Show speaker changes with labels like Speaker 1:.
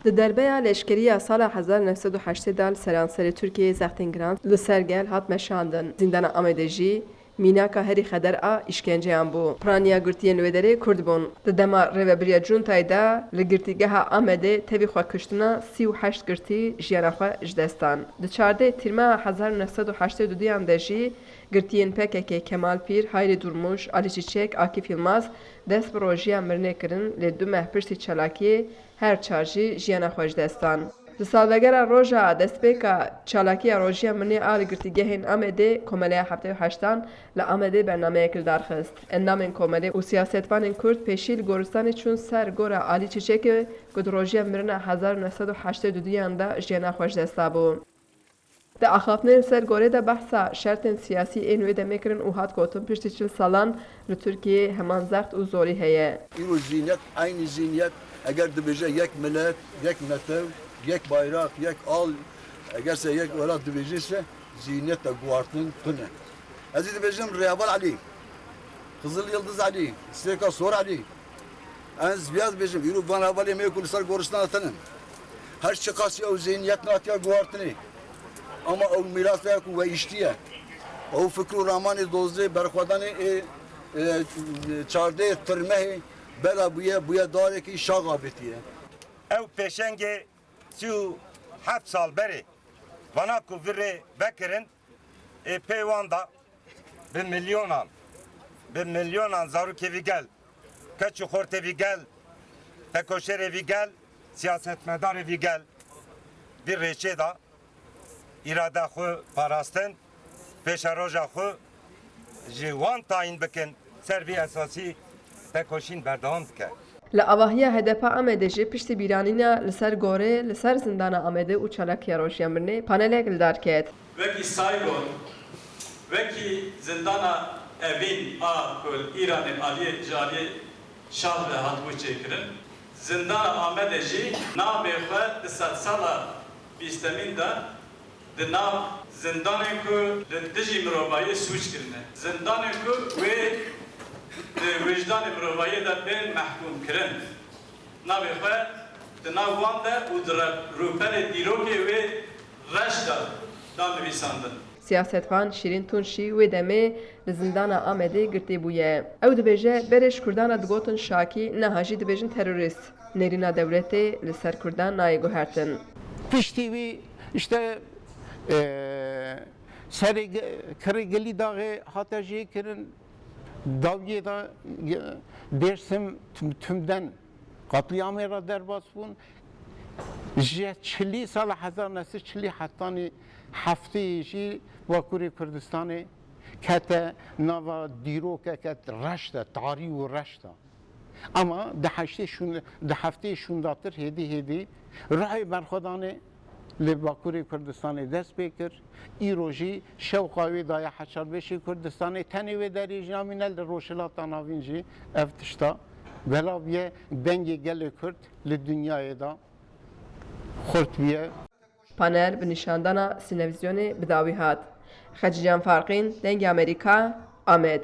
Speaker 1: Di derbeya leşkeriya sala 1980 de li seranserê Tirkiyeyê zextên giran li ser gel hat meşandin. Zîndana Amedê jî mînaka herî xeder a îşkenceyan bû. Piraniya girtiyên wê derê Kurd bûn. Di dema rêveberiya cuntayê de li girtîgeha Amedê tevî xwe kiştina 38 girtî jiyana xwe ji destan. Di çardê tîrmeya 1982 de jî girtiyên PKK Kemal Pîr, Hayri Durmuş, Ali Çiçek, Akif Yılmaz dest bi rojiya mirinê kirin lê du meh piştî çalakiyê her çar jî jiyana xwe ji destan. Li salvegera roja destpêka çalakiya rojiya mirinê a li girtîgehên Amedê Komeleya 78 li Amedê bernameyek li darxist. Endamên Komelê û siyasetvanên Kurd pêşî li goristanê çûn ser gora Alî Çiçekê ku di rojiya mirina 1982 de jiyana xwe ji desta bû. Di axaftinên ser gorê de behsa şertên siyasî ên wê demê kirin û hat gotin piştî çil salan li Tirkiyeyê heman zext û zorî heye.
Speaker 2: İro zihniyet, aynı zihniyet eğer dibêje yek millet, yek netev, yek bayrak, yek al, eğerse yek welat dibêjîse zihniyet de guartin tune. Ez ê dibêjim Rêyaval Alî, Kızıl Yıldız Alî, Stêka Sor Alî. Ez biraz dibêjim, îro van hevalê me ku li ser goristan tinin. Her çi qasiya û zihniyet natiya guartinê. Ama o mirasaya ku ve iştiye. O fikru ramanı dozde berxwadanê çardê tirmehê bela buya darekî şaga bitiye.
Speaker 3: Ew pêşengê sî û heft sal berê vana ku virê vekirin pê wan da bi milyonan zarokê vî gel, keç û xortê vî gel, tekoşerê vî gel, siyasetmedarê vî gel bir rêçê da irada xwe parastin pêşa roja xwe ji wan tayin bikin ser vî esasî tekoşîn berdewam dike.
Speaker 1: Li avahiya HDP Amedê jî piştî bîranîna li ser gorê li ser zindana Amedê û çalakiya rojiya mirinê panelek li dar ket.
Speaker 4: Wekî Saygon, wekî zindana evîn a ku Îranê aliyê ji aliyê şah ve hatbû çêkirin. Zindana Amedê jî navê xwe di sed sala bîstemîn de di nav zindanê ku li dijî mirovayê sûç kirine. Zindanê ku wê di wijdanê mirovayê de bên mehkûm kirin. Navê xwe di nav wan de û di rûperê dîrokê wê reş da nivîsandin.
Speaker 1: Siyasetvan Şîrin Tunçî wê demê li zindana Amedê girtî bûye. Ew dibêje berê ji Kurdan digotin Şakî neha jî dibêjin terorîst. Nêrîna dewletê li ser Kurdan nayê guhertin.
Speaker 5: Piştî wî işte serê Kirêgelî daxê hate jê kirin davyê da Dêrsim tümden qatliamê ra derbas bûn ji çilî sala 1940 hetanî hefteyê jî Bakurê Kurdistanê kete nava dîrokeke reş de tarî û reş de. Ama di hefteyê şundatir hêdî rahê berxwedanê li Bakurê Kurdistanê dest pê kir. Îro jî şewqa wê daye Heçalbeşê Kurdistanê tenê wê derê jî amîne li Rojhilata navîn jî ev tişta belav ye dengê gelê Kurd li dünyayê da xurt biye.
Speaker 1: Panel bi nîşandana sînevizyonê bi dawî hat. Xecican Farqîn, Dengê Amerîka, Amed.